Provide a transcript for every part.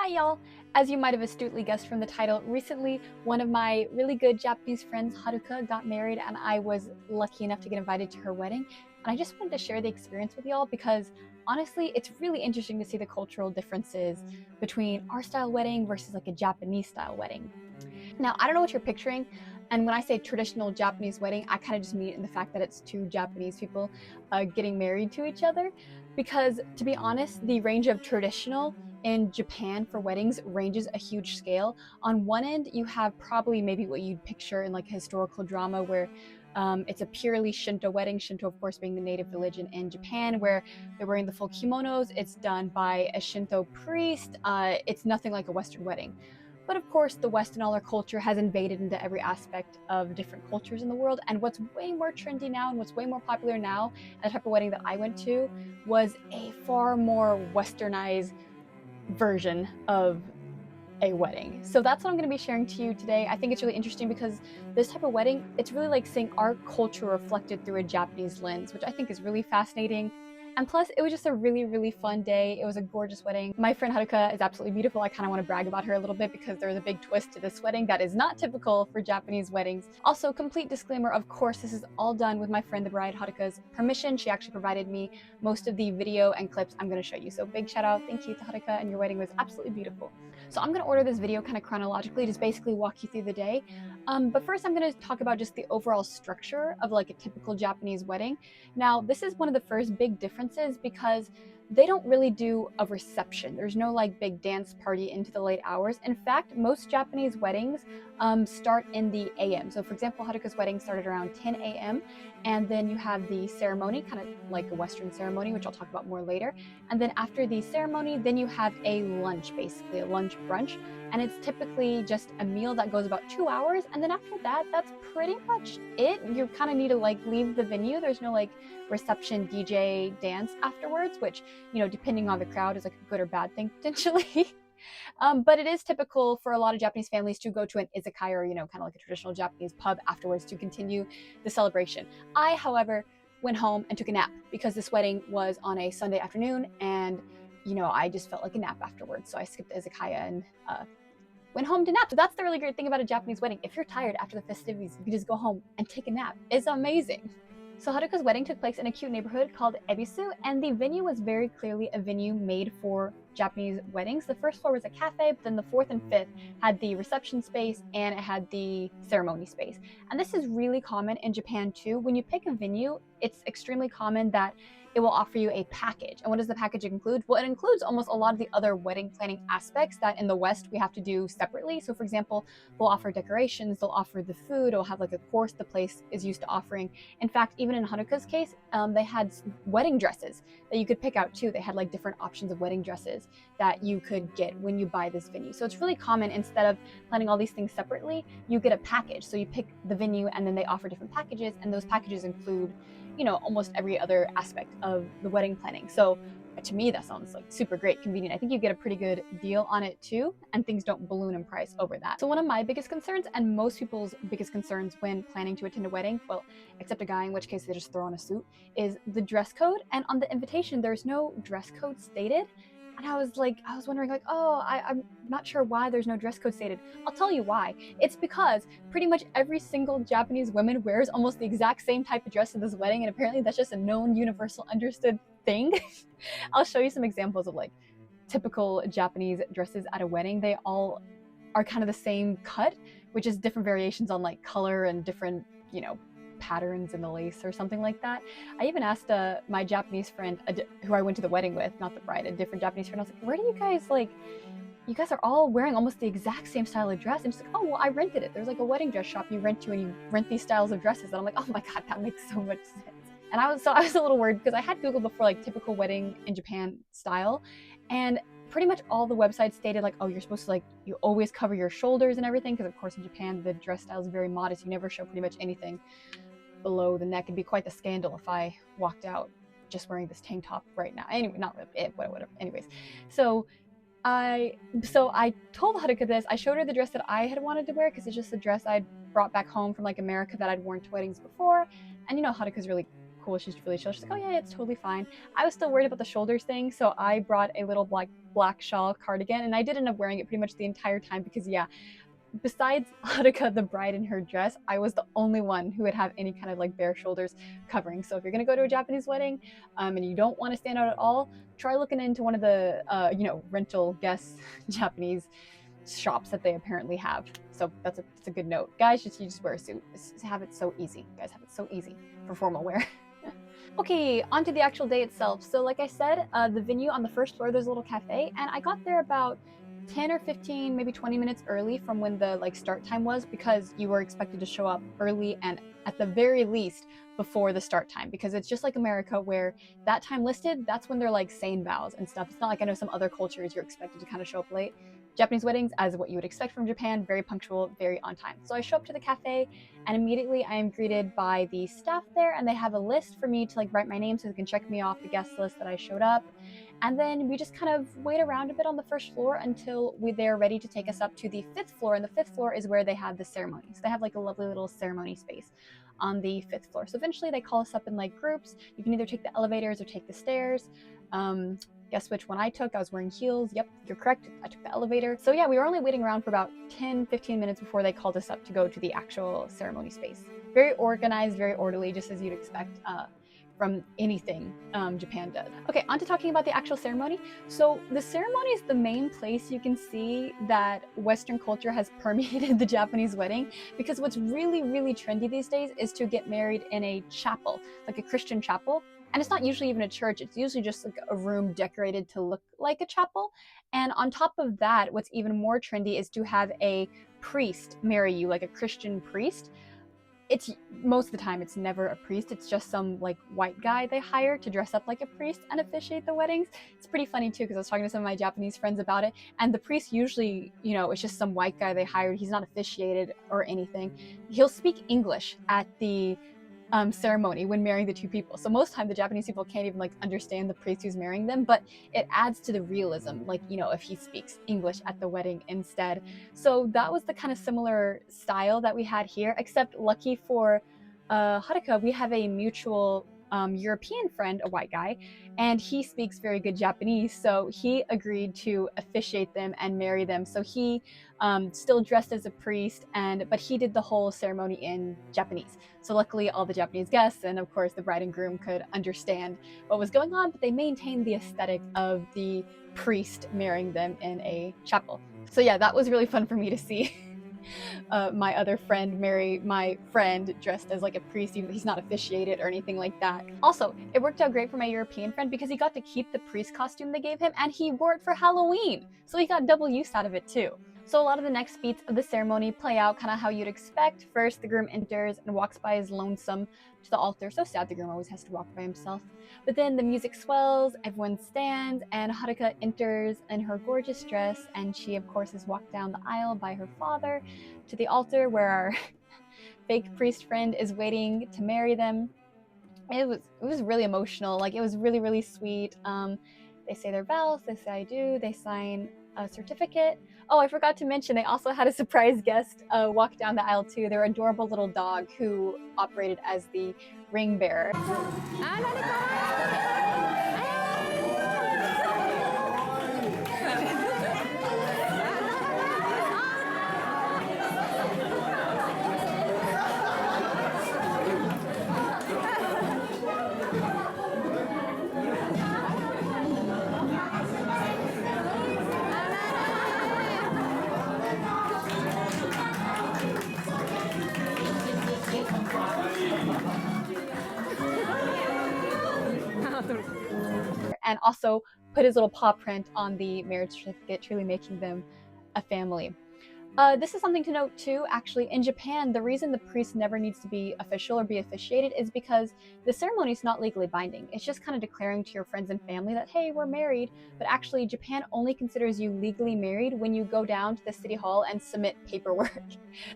Hi y'all! As you might have astutely guessed from the title, recently one of my really good Japanese friends, Haruka, got married and I was lucky enough to get invited to her wedding. And I just wanted to share the experience with y'all because honestly, it's really interesting to see the cultural differences between our style wedding versus like a Japanese style wedding. Now, I don't know what you're picturing, and when I say traditional Japanese wedding, I kind of just mean it in the fact that it's two Japanese people getting married to each other. Because to be honest, the range of traditional in Japan for weddings ranges a huge scale. On one end, you have probably maybe what you'd picture in like a historical drama where it's a purely Shinto wedding, Shinto, of course, being the native religion in Japan, where they're wearing the full kimonos. It's done by a Shinto priest. It's nothing like a Western wedding. But of course, the West and all our culture has invaded into every aspect of different cultures in the world. And what's way more trendy now and what's way more popular now, and the type of wedding that I went to, was a far more westernized version of a wedding. So that's what I'm going to be sharing to you today. I think it's really interesting because this type of wedding, it's really like seeing our culture reflected through a Japanese lens, which I think is really fascinating. And plus, it was just a really, really fun day. It was a gorgeous wedding. My friend Haruka is absolutely beautiful. I kind of want to brag about her a little bit because there was a big twist to this wedding that is not typical for Japanese weddings. Also, complete disclaimer, of course, this is all done with my friend the bride Haruka's permission. She actually provided me most of the video and clips I'm going to show you. So big shout out, thank you to Haruka, and your wedding was absolutely beautiful. So I'm going to order this video kind of chronologically, just basically walk you through the day. But first I'm going to talk about just the overall structure of like a typical Japanese wedding. Now, this is one of the first big differences because they don't really do a reception. There's no like big dance party into the late hours. In fact, most Japanese weddings start in the AM. So for example, Haruka's wedding started around 10 a.m. And then you have the ceremony, kind of like a Western ceremony, which I'll talk about more later. And then after the ceremony, then you have a lunch, basically a lunch brunch. And it's typically just a meal that goes about 2 hours. And then after that, that's pretty much it. You kind of need to like leave the venue. There's no like reception DJ dance afterwards, which, you know, depending on the crowd is like a good or bad thing potentially. But it is typical for a lot of Japanese families to go to an izakaya or, you know, kind of like a traditional Japanese pub afterwards to continue the celebration. I, however, went home and took a nap because this wedding was on a Sunday afternoon and, you know, I just felt like a nap afterwards. So I skipped the izakaya and went home to nap. So that's the really great thing about a Japanese wedding. If you're tired after the festivities, you can just go home and take a nap. It's amazing. So Haruka's wedding took place in a cute neighborhood called Ebisu, and the venue was very clearly a venue made for Japanese weddings. The first floor was a cafe, but then the fourth and fifth had the reception space and it had the ceremony space. And this is really common in Japan too. When you pick a venue, it's extremely common that it will offer you a package. And what does the package include? Well, it includes almost a lot of the other wedding planning aspects that in the West we have to do separately. So for example, they'll offer decorations, they'll offer the food, it'll have like a course the place is used to offering. In fact, even in Haruka's case, they had wedding dresses that you could pick out too. They had like different options of wedding dresses that you could get when you buy this venue. So it's really common, instead of planning all these things separately, you get a package. So you pick the venue and then they offer different packages, and those packages include, you know, almost every other aspect of the wedding planning. So to me, that sounds like super great, convenient. I think you get a pretty good deal on it too, and things don't balloon in price over that. So one of my biggest concerns, and most people's biggest concerns when planning to attend a wedding, well, except a guy, in which case they just throw on a suit, is the dress code. And on the invitation, there's no dress code stated. And I was wondering like, oh, I'm not sure why there's no dress code stated. I'll tell you why. It's because pretty much every single Japanese woman wears almost the exact same type of dress at this wedding, and apparently that's just a known, universal, understood thing. I'll show you some examples of like typical Japanese dresses at a wedding. They all are kind of the same cut, which is different variations on like color and different, you know, patterns in the lace or something like that. I even asked my Japanese friend who I went to the wedding with, not the bride, a different Japanese friend. I was like, where do you guys like, you guys are all wearing almost the exact same style of dress. And she's like, oh, well, I rented it. There's like a wedding dress shop you rent to and you rent these styles of dresses. And I'm like, oh my God, that makes so much sense. And I was a little worried because I had Googled before like typical wedding in Japan style, and pretty much all the websites stated like, oh, you're supposed to like, you always cover your shoulders and everything, because of course in Japan the dress style is very modest. You never show pretty much anything below the neck. It'd be quite the scandal if I walked out just wearing this tank top right now. Anyway, not it, whatever. Anyways, so I told Haruka this. I showed her the dress that I had wanted to wear because it's just a dress I'd brought back home from like America that I'd worn to weddings before. And you know, Haruka's really cool. She's really chill. She's like, oh yeah, it's totally fine. I was still worried about the shoulders thing, so I brought a little like black shawl cardigan, and I did end up wearing it pretty much the entire time because yeah, besides Haruka, the bride, in her dress, I was the only one who would have any kind of like bare shoulders covering. So if you're gonna go to a Japanese wedding, and you don't want to stand out at all, try looking into one of the rental guest Japanese shops that they apparently have. So that's a good note, guys. You just wear a suit. Just have it so easy, guys. Have it so easy for formal wear. Okay, on to the actual day itself. So like I said, the venue on the first floor, there's a little cafe, and I got there about 10 or 15, maybe 20 minutes early from when the like start time was, because you were expected to show up early and at the very least before the start time, because it's just like America where that time listed, that's when they're like saying vows and stuff. It's not like I know some other cultures you're expected to kind of show up late. Japanese weddings, as what you would expect from Japan, very punctual, very on time. So I show up to the cafe, and immediately I am greeted by the staff there, and they have a list for me to like write my name so they can check me off the guest list that I showed up. And then we just kind of wait around a bit on the first floor until they're ready to take us up to the fifth floor. And the fifth floor is where they have the ceremony. So they have like a lovely little ceremony space on the fifth floor. So eventually they call us up in like groups. You can either take the elevators or take the stairs. Guess which one I took? I was wearing heels. Yep, you're correct. I took the elevator. So yeah, we were only waiting around for about 10-15 minutes before they called us up to go to the actual ceremony space. Very organized, very orderly, just as you'd expect from anything Japan does. Okay, on to talking about the actual ceremony. So the ceremony is the main place you can see that Western culture has permeated the Japanese wedding, because what's really, really trendy these days is to get married in a chapel, like a Christian chapel. And it's not usually even a church, it's usually just like a room decorated to look like a chapel. And on top of that, what's even more trendy is to have a priest marry you, like a Christian priest. It's most of the time it's never a priest, it's just some like white guy they hire to dress up like a priest and officiate the weddings. It's pretty funny too, because I was talking to some of my Japanese friends about it, and the priest usually, it's just some white guy they hired. He's not officiated or anything. He'll speak English at the ceremony when marrying the two people. So most time the Japanese people can't even like understand the priest who's marrying them, but it adds to the realism, like, if he speaks English at the wedding instead. So that was the kind of similar style that we had here, except lucky for Haruka, we have a mutual European friend, a white guy, and he speaks very good Japanese, so he agreed to officiate them and marry them. So he still dressed as a priest, but he did the whole ceremony in Japanese. So luckily all the Japanese guests and of course the bride and groom could understand what was going on, but they maintained the aesthetic of the priest marrying them in a chapel. So yeah, that was really fun for me to see. My other friend marry my friend dressed as like a priest, even though he's not officiated or anything like that. Also, it worked out great for my European friend because he got to keep the priest costume they gave him, and he wore it for Halloween, so he got double use out of it too. So a lot of the next beats of the ceremony play out kind of how you'd expect. First, the groom enters and walks by his lonesome to the altar. So sad, the groom always has to walk by himself. But then the music swells, everyone stands, and Haruka enters in her gorgeous dress, and she of course is walked down the aisle by her father to the altar where our fake priest friend is waiting to marry them. It was really emotional. Like, it was really, really sweet. They say their vows, they say I do, they sign a certificate. Oh, I forgot to mention, they also had a surprise guest walk down the aisle too. Their adorable little dog who operated as the ring bearer. And also put his little paw print on the marriage certificate, truly making them a family. This is something to note too, actually. In Japan, the reason the priest never needs to be official or be officiated is because the ceremony is not legally binding. It's just kind of declaring to your friends and family that, hey, we're married. But actually, Japan only considers you legally married when you go down to the city hall and submit paperwork.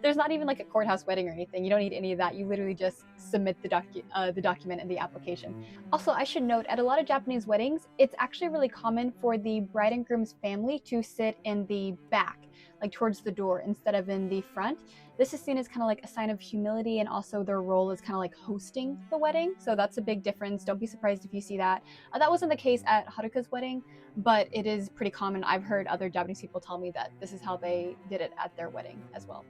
There's not even like a courthouse wedding or anything. You don't need any of that. You literally just submit the document and the application. Also, I should note, at a lot of Japanese weddings, it's actually really common for the bride and groom's family to sit in the back, like towards the door, door instead of in the front. This is seen as kind of like a sign of humility, and also their role is kind of like hosting the wedding. So that's a big difference. Don't be surprised if you see that. That wasn't the case at Haruka's wedding, but it is pretty common. I've heard other Japanese people tell me that this is how they did it at their wedding as well.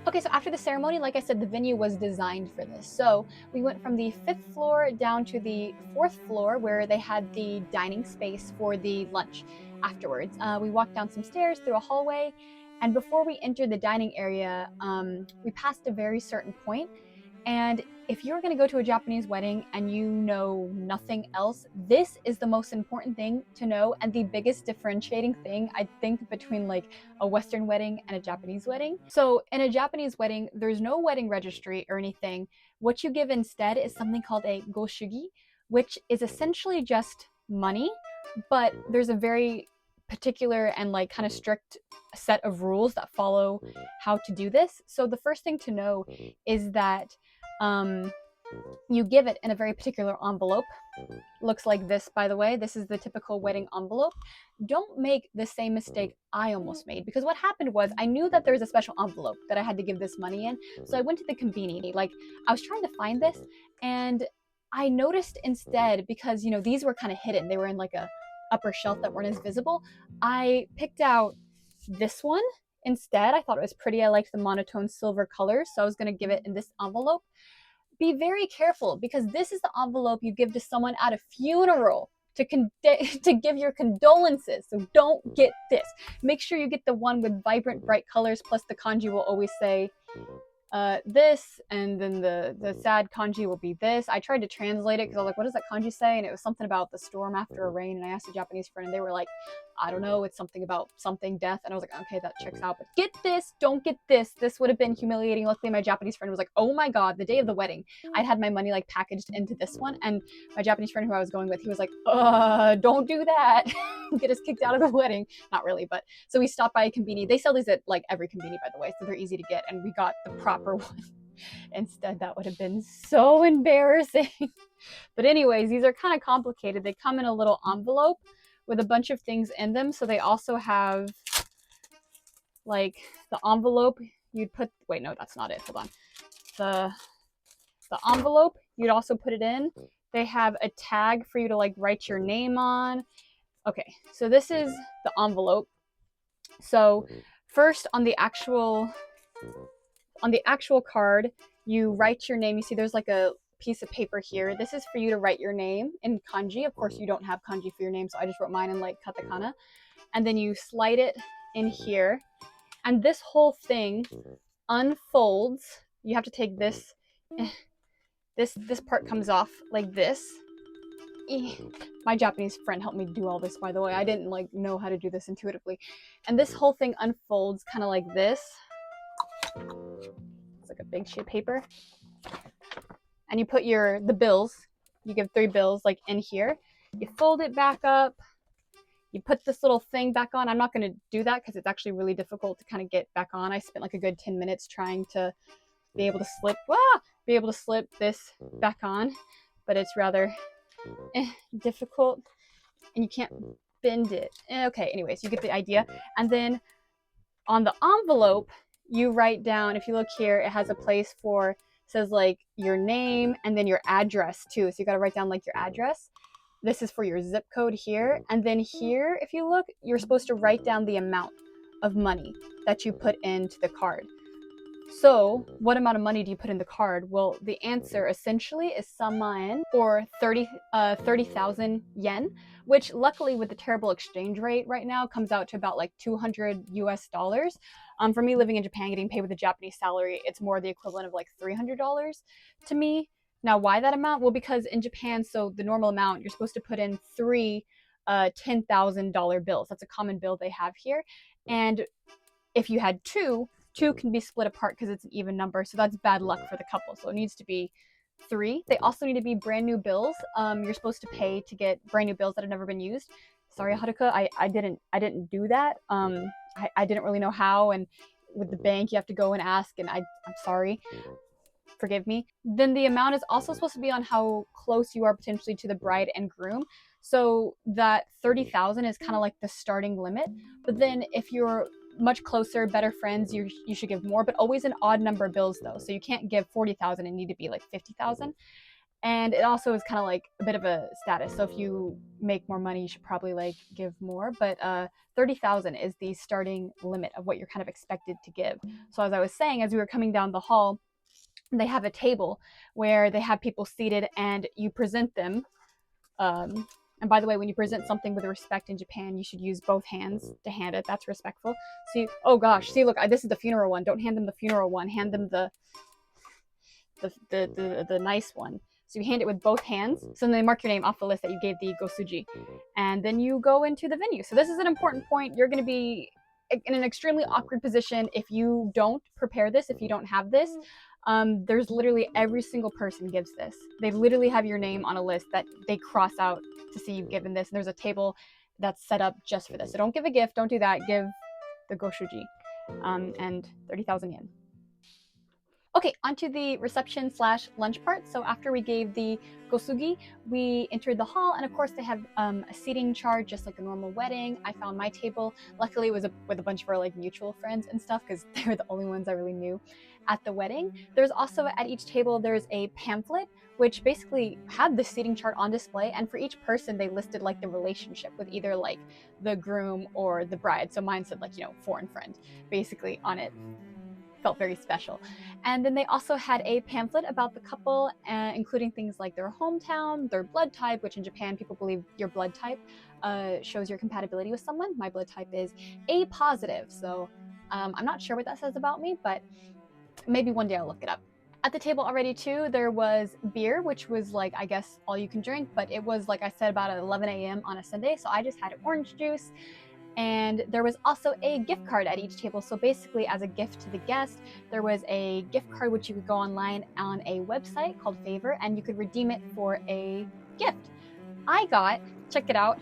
Okay, so after the ceremony, like I said, the venue was designed for this. So we went from the 5th floor down to the 4th floor where they had the dining space for the lunch afterwards. We walked down some stairs through a hallway, and before we entered the dining area, we passed a very certain point. And if you're going to go to a Japanese wedding and you know nothing else, this is the most important thing to know, and the biggest differentiating thing, I think, between like a Western wedding and a Japanese wedding. So in a Japanese wedding, there's no wedding registry or anything. What you give instead is something called a goshugi, which is essentially just money, but there's a very particular and like kind of strict set of rules that follow how to do this. So the first thing to know is that you give it in a very particular envelope. Looks like this, by the way. This is the typical wedding envelope. Don't make the same mistake I almost made, because what happened was I knew that there was a special envelope that I had to give this money in. So I went to the konbini. Like, I was trying to find this, and I noticed instead, because, you know, these were kind of hidden. They were in like a upper shelf that weren't as visible. I picked out this one instead. I thought it was pretty. I liked the monotone silver colors, so I was going to give it in this envelope. Be very careful, because this is the envelope you give to someone at a funeral to give your condolences. So don't get this. Make sure you get the one with vibrant, bright colors, plus the kanji will always say this, and then the sad kanji will be this. I tried to translate it because I was like, what does that kanji say? And it was something about the storm after a rain. And I asked a Japanese friend, and they were like, I don't know, it's something about something death. And I was like, okay, that checks out. But get this, don't get this. This would have been humiliating. Luckily, my Japanese friend was like, oh my God, the day of the wedding, I'd had my money like packaged into this one. And my Japanese friend who I was going with, he was like, don't do that. Get us kicked out of the wedding. Not really, but so we stopped by a konbini. They sell these at like every konbini, by the way, so they're easy to get. And we got the proper one. Instead, that would have been so embarrassing. But anyways, these are kind of complicated. They come in a little envelope with a bunch of things in them. So they also have like the envelope you'd put, wait, no, that's not it. Hold on. The envelope, you'd also put it in. They have a tag for you to like write your name on. Okay, so this is the envelope. So first on the actual card, you write your name. You see there's like a piece of paper here. This is for you to write your name in kanji. Of course, you don't have kanji for your name, so I just wrote mine in like katakana. And then you slide it in here. And this whole thing unfolds. You have to take this. This part comes off like this. My Japanese friend helped me do all this, by the way. I didn't like know how to do this intuitively. And this whole thing unfolds kind of like this. It's like a big sheet of paper. And you put the bills, you give 3 bills like in here. You fold it back up. You put this little thing back on. I'm not going to do that because it's actually really difficult to kind of get back on. I spent like a good 10 minutes trying to be able to slip this back on, but it's rather difficult, and you can't bend it. Okay, anyways, you get the idea. And then on the envelope, you write down, if you look here, it has a place for, says like your name and then your address too. So you got to write down like your address. This is for your zip code here. And then here, if you look, you're supposed to write down the amount of money that you put into the card. So what amount of money do you put in the card? Well, the answer essentially is sammaen, or 30,000 yen, which luckily with the terrible exchange rate right now comes out to about like $200 US. For me living in Japan, getting paid with a Japanese salary, it's more the equivalent of like $300 to me. Now, why that amount? Well, because in Japan, so the normal amount, you're supposed to put in 3 $10,000 bills. That's a common bill they have here. And if you had two can be split apart because it's an even number. So that's bad luck for the couple. So it needs to be 3. They also need to be brand new bills. You're supposed to pay to get brand new bills that have never been used. Sorry, Haruka, I didn't do that. I didn't really know how. And with the bank, you have to go and ask. And I'm sorry. forgive me. Then the amount is also supposed to be on how close you are potentially to the bride and groom. So that 30,000 is kind of like the starting limit. But then if you're much closer, better friends, you should give more, but always an odd number of bills though. So you can't give 40,000 and need to be like 50,000. And it also is kind of like a bit of a status. So if you make more money, you should probably like give more. But 30,000 is the starting limit of what you're kind of expected to give. So as I was saying, as we were coming down the hall, they have a table where they have people seated and you present them. And by the way, when you present something with respect in Japan, you should use both hands to hand it. That's respectful. See, oh gosh, see, look, this is the funeral one. Don't hand them the funeral one. Hand them the nice one. So you hand it with both hands. So then they mark your name off the list that you gave the gosuji. And then you go into the venue. So this is an important point. You're going to be in an extremely awkward position if you don't prepare this, if you don't have this. There's literally every single person gives this. They literally have your name on a list that they cross out to see you've given this. And there's a table that's set up just for this. So don't give a gift. Don't do that. Give the goshuji and 30,000 yen. Okay, onto the reception / lunch part. So after we gave the gosugi, we entered the hall, and of course they have a seating chart, just like a normal wedding. I found my table. Luckily, it was with a bunch of our like mutual friends and stuff, because they were the only ones I really knew at the wedding. There's also at each table there's a pamphlet which basically had the seating chart on display, and for each person they listed like the relationship with either like the groom or the bride. So mine said like, you know, foreign friend basically on it. Felt very special. And then they also had a pamphlet about the couple, including things like their hometown, their blood type, which in Japan people believe your blood type shows your compatibility with someone. My blood type is A positive, so I'm not sure what that says about me, but maybe one day I'll look it up. At the table already too, there was beer, which was like, I guess, all you can drink, but it was, like I said, about 11 a.m. on a Sunday, so I just had orange juice. And there was also a gift card at each table. So basically, as a gift to the guest, there was a gift card which you could go online on a website called Favor, and you could redeem it for a gift. I got, check it out,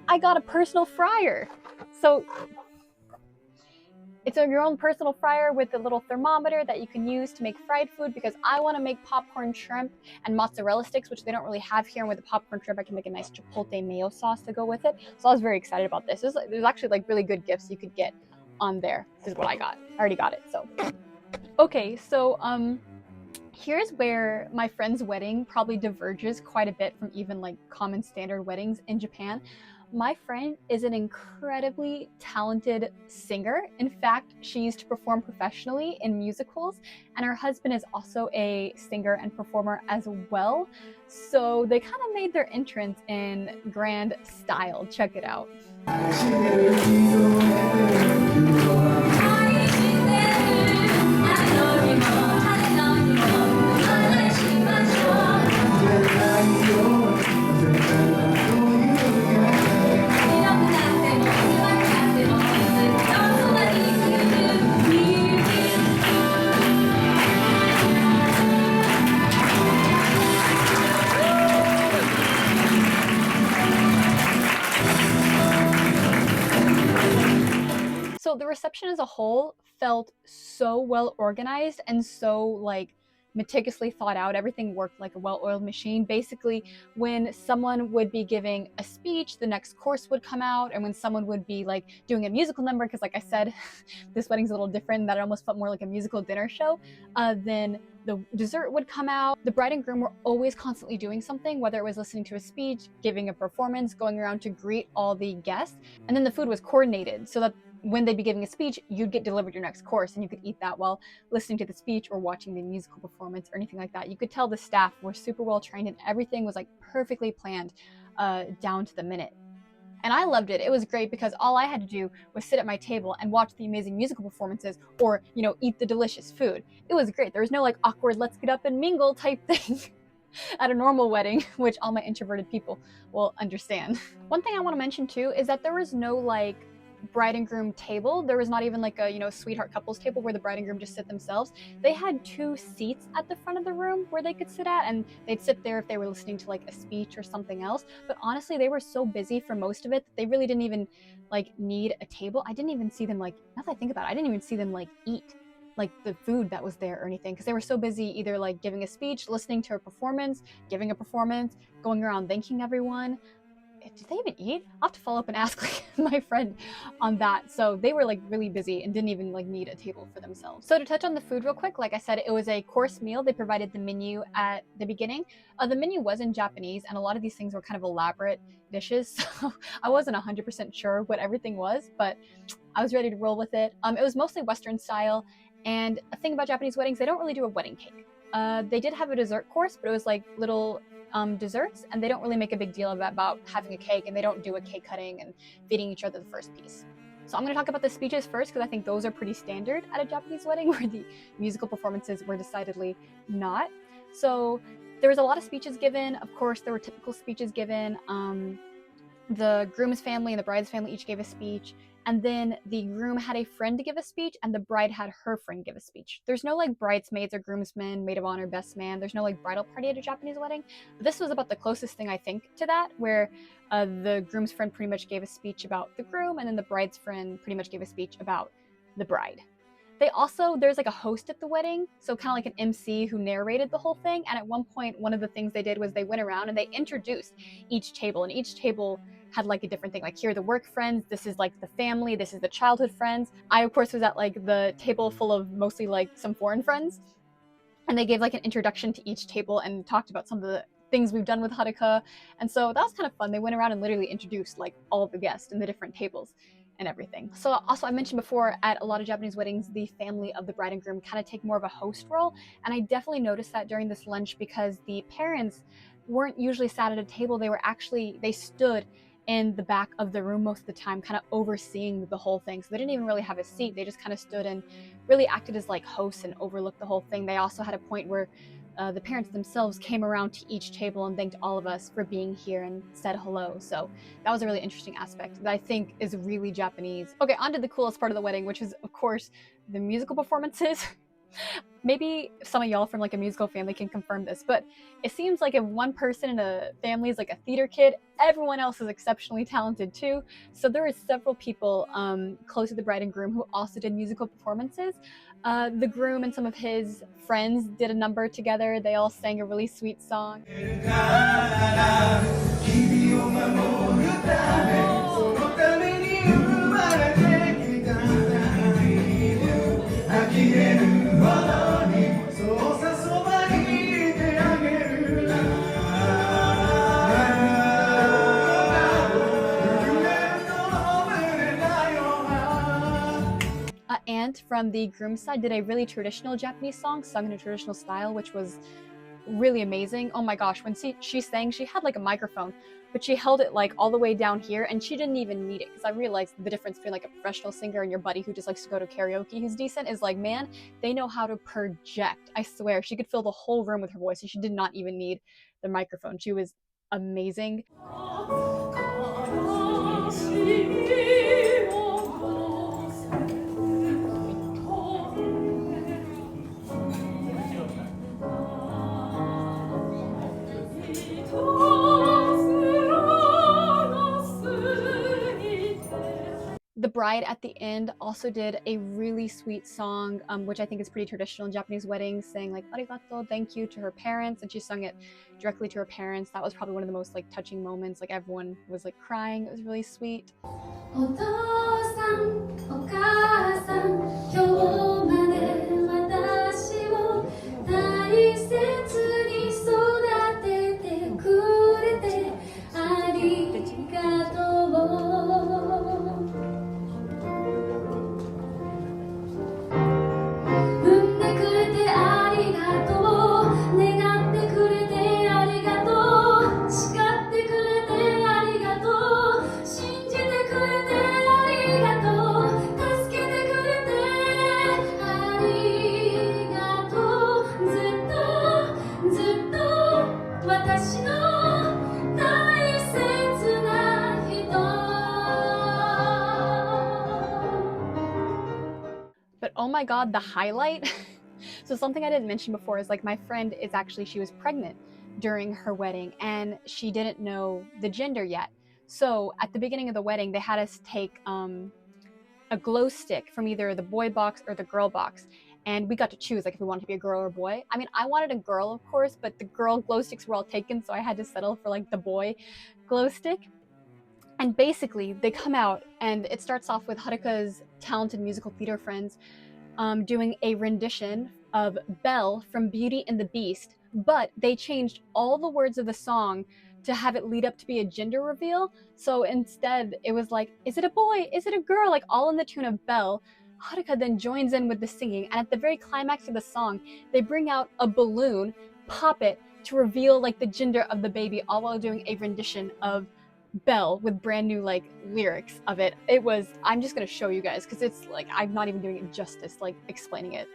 I got a personal fryer. So it's your own personal fryer with a little thermometer that you can use to make fried food, because I want to make popcorn shrimp and mozzarella sticks, which they don't really have here. And with the popcorn shrimp, I can make a nice chipotle mayo sauce to go with it. So I was very excited about this. There's actually like really good gifts you could get on there. This is what I got. I already got it, so. Okay, so here's where my friend's wedding probably diverges quite a bit from even like common standard weddings in Japan. My friend is an incredibly talented singer. In fact, she used to perform professionally in musicals, and her husband is also a singer and performer as well. So they kind of made their entrance in grand style. Check it out. So the reception as a whole felt so well organized and so like meticulously thought out. Everything worked like a well-oiled machine. Basically, when someone would be giving a speech, the next course would come out, and when someone would be like doing a musical number, because like I said, this wedding's a little different, that it almost felt more like a musical dinner show, then the dessert would come out. The bride and groom were always constantly doing something, whether it was listening to a speech, giving a performance, going around to greet all the guests, and then the food was coordinated so that when they'd be giving a speech, you'd get delivered your next course, and you could eat that while listening to the speech or watching the musical performance or anything like that. You could tell the staff were super well trained, and everything was like perfectly planned down to the minute. And I loved it. It was great because all I had to do was sit at my table and watch the amazing musical performances, or, you know, eat the delicious food. It was great. There was no like awkward, let's get up and mingle type thing at a normal wedding, which all my introverted people will understand. One thing I want to mention too is that there was no like bride and groom table. There was not even like a, you know, sweetheart couples table where the bride and groom just sit themselves. They had 2 seats at the front of the room where they could sit at, and they'd sit there if they were listening to like a speech or something else. But honestly, they were so busy for most of it that they really didn't even like need a table. I didn't even see them like, now that I think about it, I didn't even see them like eat like the food that was there or anything, because they were so busy either like giving a speech, listening to a performance, giving a performance, going around thanking everyone. Did they even eat? I'll have to follow up and ask like my friend on that. So they were like really busy and didn't even like need a table for themselves. So to touch on the food real quick, like I said, it was a course meal. They provided the menu at the beginning. The menu was in Japanese, and a lot of these things were kind of elaborate dishes. So I wasn't 100% sure what everything was, but I was ready to roll with it. It was mostly Western style. And a thing about Japanese weddings, they don't really do a wedding cake. They did have a dessert course, but it was like little desserts, and they don't really make a big deal about having a cake, and they don't do a cake cutting and feeding each other the first piece. So I'm going to talk about the speeches first, because I think those are pretty standard at a Japanese wedding, where the musical performances were decidedly not. So there was a lot of speeches given. Of course, there were typical speeches given. The groom's family and the bride's family each gave a speech, and then the groom had a friend to give a speech, and the bride had her friend give a speech. There's no like bridesmaids or groomsmen, maid of honor, best man. There's no like bridal party at a Japanese wedding. But this was about the closest thing I think to that, where the groom's friend pretty much gave a speech about the groom, and then the bride's friend pretty much gave a speech about the bride. There's like a host at the wedding, so kind of like an MC who narrated the whole thing. And at one point, one of the things they did was they went around and they introduced each table, and each table had like a different thing. Like, here are the work friends, this is like the family, this is the childhood friends. I, of course, was at like the table full of mostly like some foreign friends, and they gave like an introduction to each table and talked about some of the things we've done with Haruka. And so that was kind of fun. They went around and literally introduced like all of the guests and the different tables and everything. So also, I mentioned before, at a lot of Japanese weddings, the family of the bride and groom kind of take more of a host role. And I definitely noticed that during this lunch, because the parents weren't usually sat at a table. They stood in the back of the room most of the time, kind of overseeing the whole thing. So they didn't even really have a seat. They just kind of stood and really acted as like hosts and overlooked the whole thing. They also had a point where the parents themselves came around to each table and thanked all of us for being here and said hello. So that was a really interesting aspect that I think is really Japanese. Okay, on to the coolest part of the wedding, which is, of course, the musical performances. Maybe some of y'all from like a musical family can confirm this, but it seems like if one person in a family is like a theater kid, everyone else is exceptionally talented too. So there were several people close to the bride and groom who also did musical performances. The groom and some of his friends did a number together. They all sang a really sweet song. Aunt from the groom's side did a really traditional Japanese song sung in a traditional style, which was really amazing. Oh my gosh, when she sang, she had like a microphone, but she held it like all the way down here, and she didn't even need it, because I realized the difference between like a professional singer and your buddy who just likes to go to karaoke who's decent is like, man, they know how to project. I swear, she could fill the whole room with her voice, and she did not even need the microphone. She was amazing. The bride at the end also did a really sweet song, which I think is pretty traditional in Japanese weddings, saying like "arigato," thank you, to her parents, and she sung it directly to her parents. That was probably one of the most like touching moments. Like, everyone was like crying. It was really sweet. But oh my god, the highlight. So something I didn't mention before is like, my friend she was pregnant during her wedding, and she didn't know the gender yet. So at the beginning of the wedding, they had us take a glow stick from either the boy box or the girl box, and we got to choose like if we wanted to be a girl or a boy. I mean, I wanted a girl, of course, but the girl glow sticks were all taken, so I had to settle for like the boy glow stick. And basically, they come out, and it starts off with Haruka's talented musical theater friends doing a rendition of Belle from Beauty and the Beast, but they changed all the words of the song to have it lead up to be a gender reveal. So instead, it was like, is it a boy? Is it a girl? Like all in the tune of Belle. Haruka then joins in with the singing, and at the very climax of the song, they bring out a balloon, pop it to reveal like the gender of the baby, all while doing a rendition of Belle with brand new like lyrics of it. It was, I'm just gonna show you guys because it's like I'm not even doing it justice like explaining it.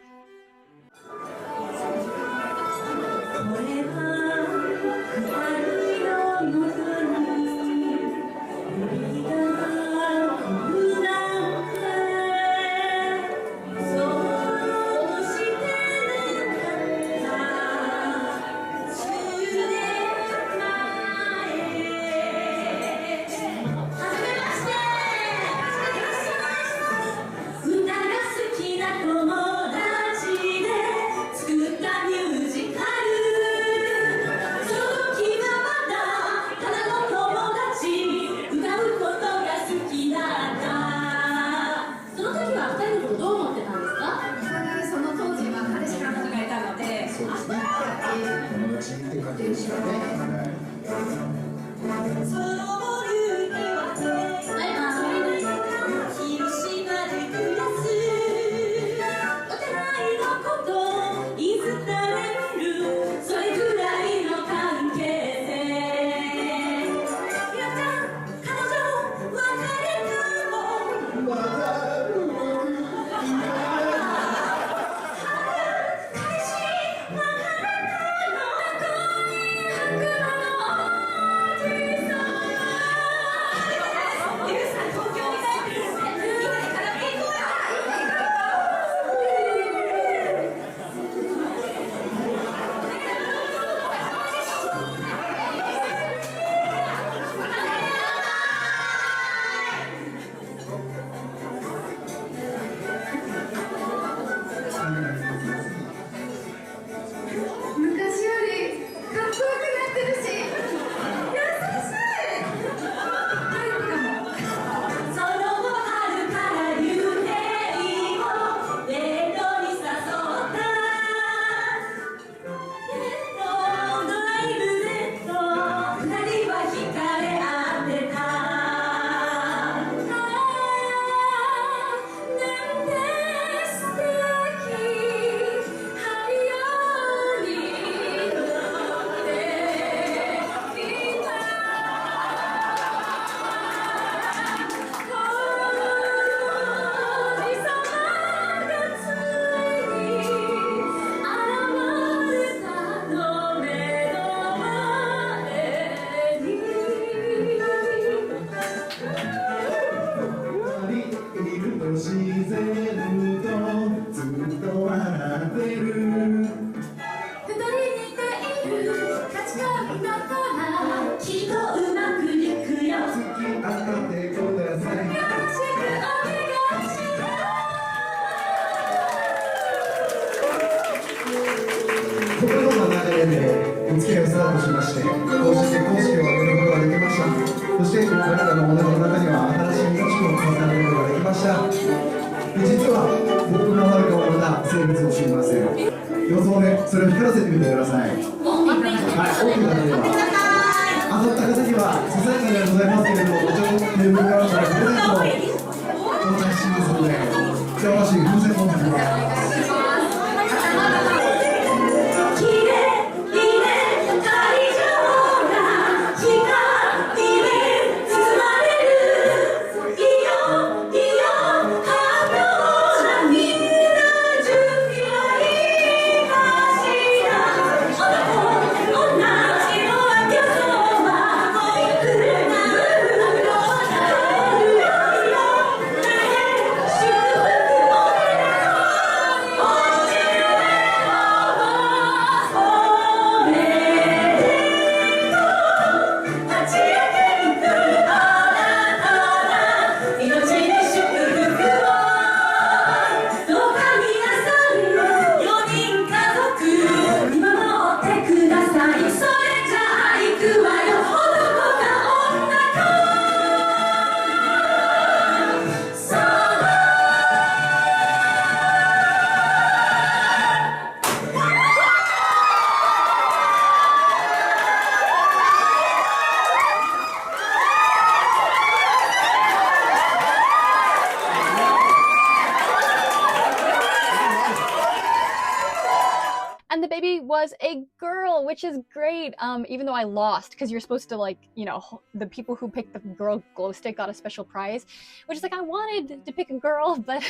was a girl, which is great. Even though I lost, because you're supposed to, like, you know, the people who picked the girl glow stick got a special prize, which is like, I wanted to pick a girl, but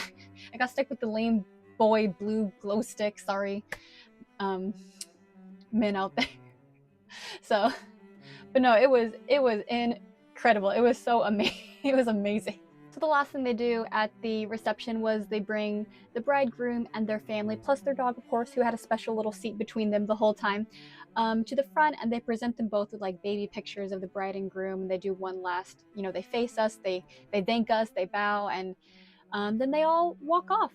I got stuck with the lame boy blue glow stick. Sorry, men out there. So, but no, it was incredible. It was so amazing. It was amazing. So the last thing they do at the reception was they bring the bridegroom and their family, plus their dog, of course, who had a special little seat between them the whole time, to the front, and they present them both with like baby pictures of the bride and groom. They do one last, you know, they face us, they thank us, they bow, and then they all walk off.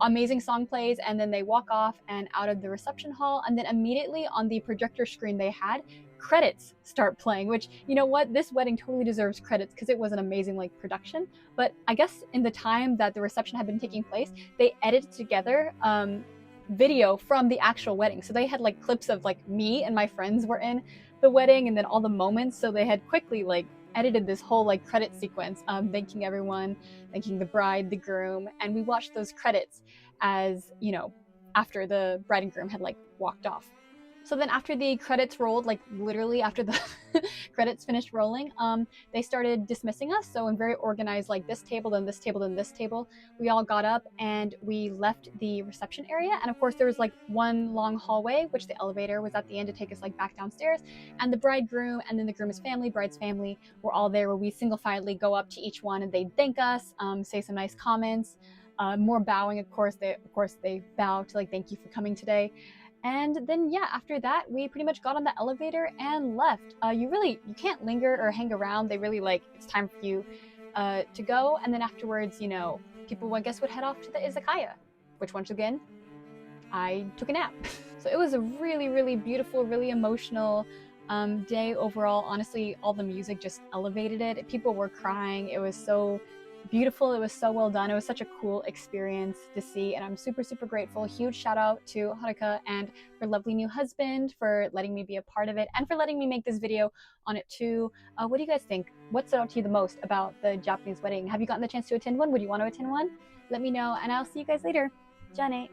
Amazing song plays, and then they walk off and out of the reception hall, and then immediately on the projector screen they had, credits start playing, which, you know what, this wedding totally deserves credits because it was an amazing like production. But I guess in the time that the reception had been taking place, they edited together video from the actual wedding. So they had like clips of like me and my friends were in the wedding, and then all the moments. So they had quickly like edited this whole like credit sequence, thanking everyone, thanking the bride, the groom, and we watched those credits as, you know, after the bride and groom had like walked off. So then after the credits rolled, like literally after the credits finished rolling, they started dismissing us. So in very organized, like this table, then this table, then this table, we all got up and we left the reception area. And of course there was like one long hallway, which the elevator was at the end to take us like back downstairs. And the bridegroom and then the groom's family, bride's family, were all there, where we single-filely go up to each one and they thank us, say some nice comments, more bowing, of course. They bow to like, thank you for coming today. And then, yeah, after that, we pretty much got on the elevator and left. You can't linger or hang around. They really like, it's time for you to go. And then afterwards, you know, people, I guess, would head off to the izakaya, which once again, I took a nap. So it was a really, really beautiful, really emotional day overall. Honestly, all the music just elevated it. People were crying. It was so beautiful. It was so well done. It was such a cool experience to see, and I'm super, super grateful. Huge shout out to Haruka and her lovely new husband for letting me be a part of it and for letting me make this video on it too. What do you guys think? What stood out to you the most about the Japanese wedding? Have you gotten the chance to attend one? Would you want to attend one? Let me know, and I'll see you guys later. Jane.